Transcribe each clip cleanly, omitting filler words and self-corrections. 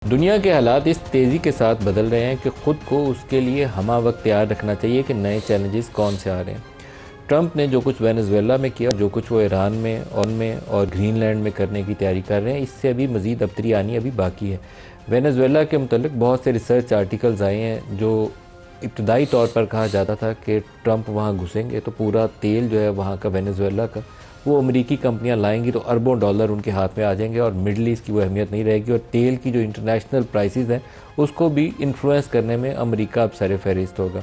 دنیا کے حالات اس تیزی کے ساتھ بدل رہے ہیں کہ خود کو اس کے لیے ہمہ وقت تیار رکھنا چاہیے کہ نئے چیلنجز کون سے آ رہے ہیں۔ ٹرمپ نے جو کچھ وینزویلا میں کیا، جو کچھ وہ ایران میں اور گرین لینڈ میں کرنے کی تیاری کر رہے ہیں، اس سے ابھی مزید ابتری آنی ابھی باقی ہے۔ وینزویلا کے متعلق بہت سے ریسرچ آرٹیکلز آئے ہیں جو ابتدائی طور پر کہا جاتا تھا کہ ٹرمپ وہاں گھسیں گے تو پورا تیل جو ہے وہاں کا وینزویلا کا وہ امریکی کمپنیاں لائیں گی تو اربوں ڈالر ان کے ہاتھ میں آ جائیں گے اور مڈل ایسٹ کی وہ اہمیت نہیں رہے گی، اور تیل کی جو انٹرنیشنل پرائسز ہیں اس کو بھی انفلوئنس کرنے میں امریکہ اب سر فہرست ہوگا۔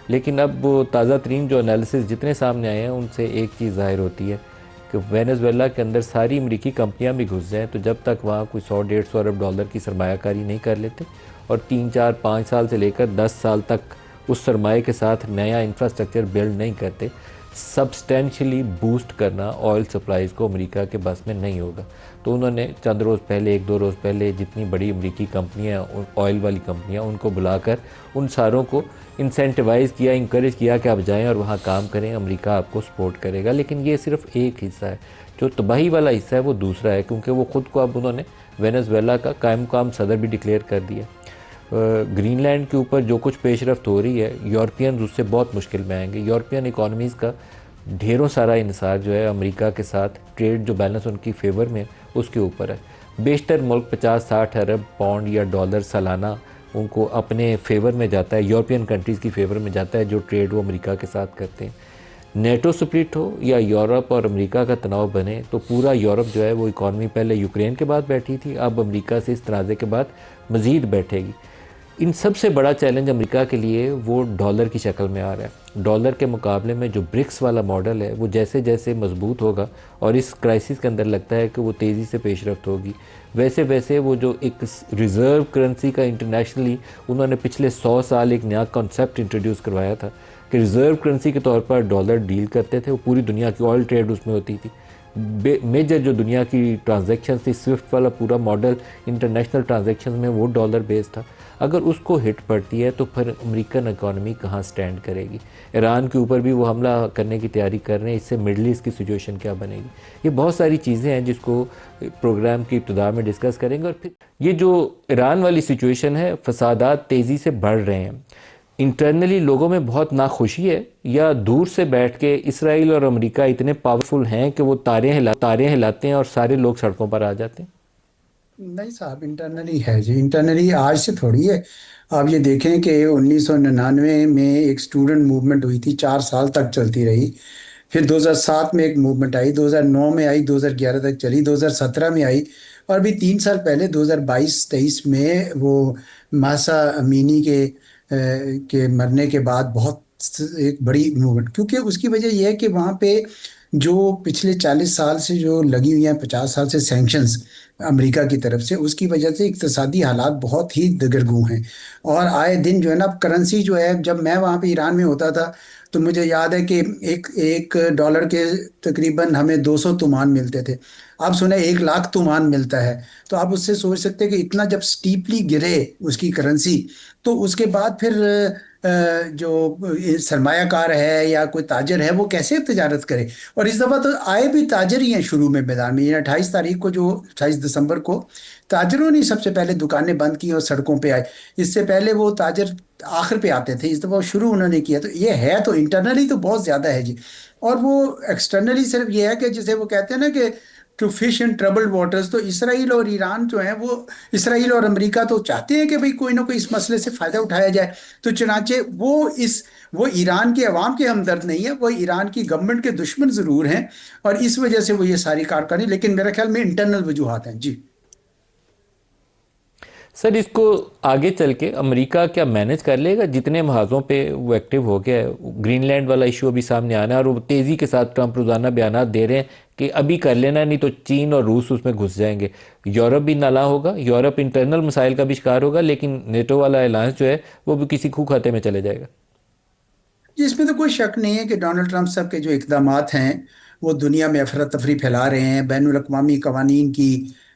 لیکن اب وہ تازہ ترین جو انالیسز جتنے سامنے آئے ہیں ان سے ایک چیز ظاہر ہوتی ہے کہ وینزویلا کے اندر ساری امریکی کمپنیاں بھی گھس جائیں تو جب تک وہاں کوئی 100-150 ارب ڈالر کی سرمایہ کاری نہیں کر لیتے اور 3-4-5 سال سے لے کر 10 سال تک اس سرمایہ کے ساتھ نیا انفراسٹرکچر بلڈ نہیں کرتے، سبسٹینشلی بوسٹ کرنا آئل سپلائز کو امریکہ کے بس میں نہیں ہوگا۔ تو انہوں نے چند روز پہلے، 1-2 روز پہلے جتنی بڑی امریکی کمپنیاں، آئل والی کمپنیاں، ان کو بلا کر ان ساروں کو انسینٹیوائز کیا، انکریج کیا کہ آپ جائیں اور وہاں کام کریں، امریکہ آپ کو سپورٹ کرے گا۔ لیکن یہ صرف ایک حصہ ہے، جو تباہی والا حصہ ہے وہ دوسرا ہے، کیونکہ وہ خود کو اب انہوں نے وینزویلا کا قائم مقام صدر بھی ڈکلیئر کر دیا۔ گرین لینڈ کے اوپر جو کچھ پیش رفت ہو رہی ہے، یورپینز اس سے بہت مشکل میں آئیں گے۔ یورپین اکانومیز کا ڈھیروں سارا انحصار جو ہے امریکہ کے ساتھ ٹریڈ جو بیلنس ان کی فیور میں اس کے اوپر ہے۔ بیشتر ملک 50-60 ارب پاؤنڈ یا ڈالر سالانہ ان کو اپنے فیور میں جاتا ہے، یورپین کنٹریز کی فیور میں جاتا ہے جو ٹریڈ وہ امریکہ کے ساتھ کرتے ہیں۔ نیٹو سپلٹ ہو یا یورپ اور امریکہ کا تناؤ بنے تو پورا یورپ جو ہے وہ اکانومی پہلے یوکرین کے بعد بیٹھی تھی، اب امریکہ سے اس تنازع کے بعد مزید بیٹھے گی۔ ان سب سے بڑا چیلنج امریکہ کے لیے وہ ڈالر کی شکل میں آ رہا ہے۔ ڈالر کے مقابلے میں جو برکس والا ماڈل ہے وہ جیسے جیسے مضبوط ہوگا اور اس کرائسس کے اندر لگتا ہے کہ وہ تیزی سے پیش رفت ہوگی، ویسے ویسے وہ جو ایک ریزرو کرنسی کا انٹرنیشنلی انہوں نے پچھلے 100 سال ایک نیا کنسیپٹ انٹروڈیوس کروایا تھا کہ ریزرو کرنسی کے طور پر ڈالر ڈیل کرتے تھے، وہ پوری دنیا کی آئل ٹریڈ اس میں ہوتی تھی، میجر جو دنیا کی ٹرانزیکشنز تھی، سوئفٹ والا پورا ماڈل انٹرنیشنل ٹرانزیکشنز میں وہ ڈالر بیس تھا۔ اگر اس کو ہٹ پڑتی ہے تو پھر امریکن اکانومی کہاں سٹینڈ کرے گی؟ ایران کے اوپر بھی وہ حملہ کرنے کی تیاری کر رہے ہیں، اس سے مڈل ایسٹ کی سچویشن کیا بنے گی؟ یہ بہت ساری چیزیں ہیں جس کو پروگرام کی ابتدا میں ڈسکس کریں گے۔ اور پھر یہ جو ایران والی سچویشن ہے، فسادات تیزی سے بڑھ رہے ہیں، انٹرنلی لوگوں میں بہت ناخوشی ہے یا دور سے بیٹھ کے اسرائیل اور امریکہ اتنے پاورفل ہیں کہ وہ تاریں ہلاتے ہیں اور سارے لوگ سڑکوں پر آ جاتے ہیں؟ نہیں صاحب، انٹرنلی ہے جی، انٹرنلی آج سے تھوڑی ہے۔ آپ یہ دیکھیں کہ 1999 میں ایک سٹوڈنٹ موومنٹ ہوئی تھی، 4 سال تک چلتی رہی۔ پھر 2007 میں ایک موومنٹ آئی، 2009 میں آئی، 2011 تک چلی، 2017 میں آئی، اور ابھی 3 سال پہلے 2022-23 میں وہ ماسا امینی کے مرنے کے بعد بہت ایک بڑی موومنٹ، کیونکہ اس کی وجہ یہ ہے کہ وہاں پہ جو پچھلے 40 سال سے جو لگی ہوئی ہیں، 50 سال سے سینکشنز امریکہ کی طرف سے، اس کی وجہ سے اقتصادی حالات بہت ہی دگرگوں ہیں۔ اور آئے دن جو ہے نا، کرنسی جو ہے، جب میں وہاں پہ ایران میں ہوتا تھا تو مجھے یاد ہے کہ ایک ڈالر کے تقریباً ہمیں 200 تومان ملتے تھے۔ آپ سنیں 1 لاکھ تومان ملتا ہے، تو آپ اس سے سوچ سکتے ہیں کہ اتنا جب سٹیپلی گرے اس کی کرنسی، تو اس کے بعد پھر جو سرمایہ کار ہے یا کوئی تاجر ہے وہ کیسے تجارت کرے؟ اور اس دفعہ تو آئے بھی تاجر ہی ہیں شروع میں میدان میں، یعنی 28 تاریخ کو، جو 28 دسمبر کو تاجروں نے سب سے پہلے دکانیں بند کی اور سڑکوں پہ آئے۔ اس سے پہلے وہ تاجر آخر پہ آتے تھے، اس دفعہ وہ شروع انہوں نے کیا۔ تو یہ ہے تو انٹرنلی تو بہت زیادہ ہے جی، اور وہ ایکسٹرنلی صرف یہ ہے کہ جسے وہ کہتے ہیں نا کہ to fish in troubled waters, تو اسرائیل اور ایران جو ہیں، وہ اسرائیل اور امریکہ تو چاہتے ہیں کہ بھئی کوئی نہ کوئی اس مسئلے سے فائدہ اٹھایا جائے، تو چنانچہ وہ ایران کے عوام کے ہمدرد نہیں ہے، وہ ایران کی گورنمنٹ کے دشمن ضرور ہیں، اور اس وجہ سے وہ یہ ساری کارکردگی، لیکن میرے خیال میں انٹرنل وجوہات ہیں جی۔ سر، اس کو آگے چل کے امریکہ کیا مینج کر لے گا؟ جتنے محاذوں پہ وہ ایکٹیو ہو گیا ہے، گرین لینڈ والا ایشو ابھی سامنے آنا ہے اور وہ تیزی کے ساتھ ٹرمپ روزانہ بیانات دے رہے ہیں کہ ابھی کر لینا، نہیں تو چین اور روس اس میں گھس جائیں گے۔ یورپ بھی نالاں ہوگا، یورپ انٹرنل مسائل کا بھی شکار ہوگا، لیکن نیٹو والا الائنس جو ہے وہ بھی کسی کھو کھاتے میں چلے جائے گا۔ جی، اس میں تو کوئی شک نہیں ہے کہ ڈونلڈ ٹرمپ صاحب کے جو اقدامات ہیں وہ دنیا میں افراتفری پھیلا رہے ہیں، بین الاقوامی قوانین کی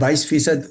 22%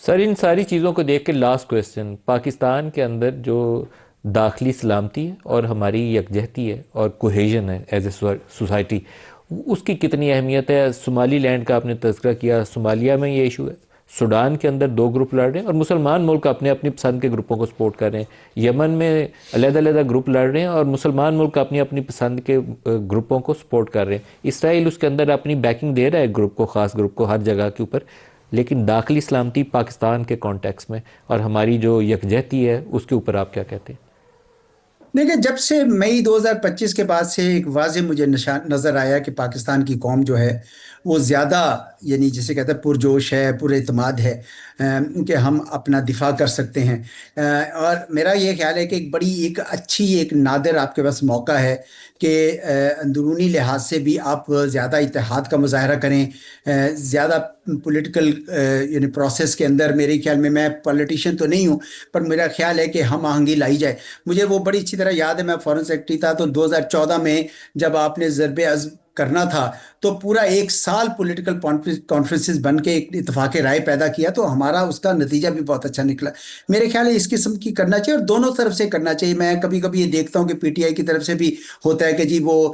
سر ان ساری چیزوں کو دیکھ کے لاسٹ کویسچن، پاکستان کے اندر جو داخلی سلامتی ہے اور ہماری یکجہتی ہے اور کوہیژن ہے ایز اے سوسائٹی، اس کی کتنی اہمیت ہے؟ صومالی لینڈ کا آپ نے تذکرہ کیا، صومالیہ میں یہ ایشو ہے، سوڈان کے اندر دو گروپ لڑ رہے ہیں اور مسلمان ملک اپنے اپنی پسند کے گروپوں کو سپورٹ کر رہے ہیں، یمن میں علیحدہ علیحدہ گروپ لڑ رہے ہیں اور مسلمان ملک اپنی اپنی پسند کے گروپوں کو سپورٹ کر رہے ہیں، اسرائیل اس کے اندر اپنی بیکنگ دے رہا ہے گروپ کو، خاص گروپ کو ہر جگہ کے اوپر، لیکن داخلی سلامتی پاکستان کے کانٹیکس میں اور ہماری جو یکجہتی ہے اس کے اوپر آپ کیا کہتے ہیں؟ دیکھیں، جب سے مئی 2025 کے بعد سے ایک واضح مجھے نظر آیا کہ پاکستان کی قوم جو ہے وہ زیادہ، یعنی جسے کہتے ہیں پرجوش ہے، پر اعتماد ہے، کہ ہم اپنا دفاع کر سکتے ہیں۔ اور میرا یہ خیال ہے کہ ایک بڑی، ایک اچھی، ایک نادر آپ کے پاس موقع ہے کہ اندرونی لحاظ سے بھی آپ زیادہ اتحاد کا مظاہرہ کریں، زیادہ پولیٹیکل یعنی پروسیس کے اندر۔ میرے خیال میں پولیٹیشین تو نہیں ہوں، پر میرا خیال ہے کہ ہم آہنگی لائی جائے۔ مجھے وہ بڑی اچھی طرح یاد ہے، میں فورن سیکرٹری تھا تو 2014 میں جب آپ نے ضرب عزم کرنا تھا تو پورا ایک سال پولیٹیکل کانفرنسز بن کے ایک اتفاق رائے پیدا کیا، تو ہمارا اس کا نتیجہ بھی بہت اچھا نکلا۔ میرے خیال ہے اس قسم کی کرنا چاہیے اور دونوں طرف سے کرنا چاہیے۔ میں کبھی کبھی یہ دیکھتا ہوں کہ پی ٹی آئی کی طرف سے بھی ہوتا ہے کہ جی وہ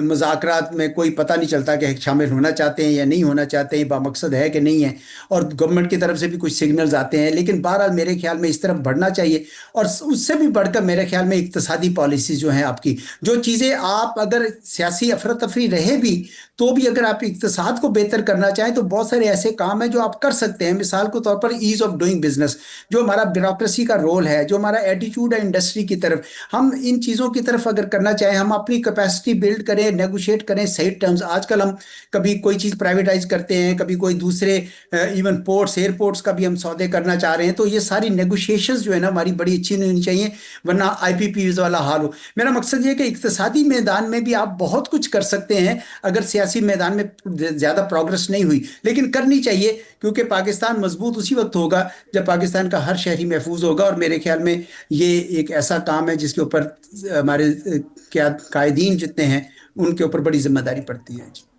مذاکرات میں کوئی پتہ نہیں چلتا کہ شامل ہونا چاہتے ہیں یا نہیں ہونا چاہتے ہیں، بامقصد ہے کہ نہیں ہے، اور گورنمنٹ کی طرف سے بھی کچھ سگنلز آتے ہیں، لیکن بہرحال میرے خیال میں اس طرف بڑھنا چاہیے۔ اور اس سے بھی بڑھ کر میرے خیال میں اقتصادی پالیسیز جو ہیں آپ کی، جو چیزیں آپ اگر سیاسی افراتفری رہے بھی تو بھی اگر آپ اقتصاد کو بہتر کرنا چاہیں تو بہت سارے ایسے کام ہیں جو آپ کر سکتے ہیں۔ مثال کے طور پر ایز آف ڈوئنگ بزنس، جو ہمارا بیوروکریسی کا رول ہے، جو ہمارا ایٹیٹیوڈ ہے انڈسٹری کی طرف، ہم ان چیزوں کی طرف اگر کرنا چاہیں، ہم اپنی کیپیسٹی بلڈ کریں، نیگوشیٹ کریں صحیح ٹرمز۔ آج کل ہم کبھی کوئی چیز پرائیویٹائز کرتے ہیں، کبھی کوئی دوسرے ایون پورٹس، ایئرپورٹس کا بھی ہم سودے کرنا چاہ رہے ہیں، تو یہ ساری نیگوشیشنز جو ہے نا ہماری بڑی اچھی نہیں ہونی چاہیے، ورنہ آئی پی پیز والا حال ہو۔ میرا مقصد یہ ہے کہ اقتصادی میدان میں بھی آپ بہت کچھ کر سکتے ہیں اگر سیاسی میدان میں زیادہ پروگرس نہیں ہوئی، لیکن کرنی چاہیے، کیونکہ پاکستان مضبوط اسی وقت ہوگا جب پاکستان کا ہر شہری محفوظ ہوگا۔ اور میرے خیال میں یہ ایک ایسا کام ہے جس کے اوپر ہمارے قائدین جتنے ہیں ان کے اوپر بڑی ذمہ داری پڑتی ہے۔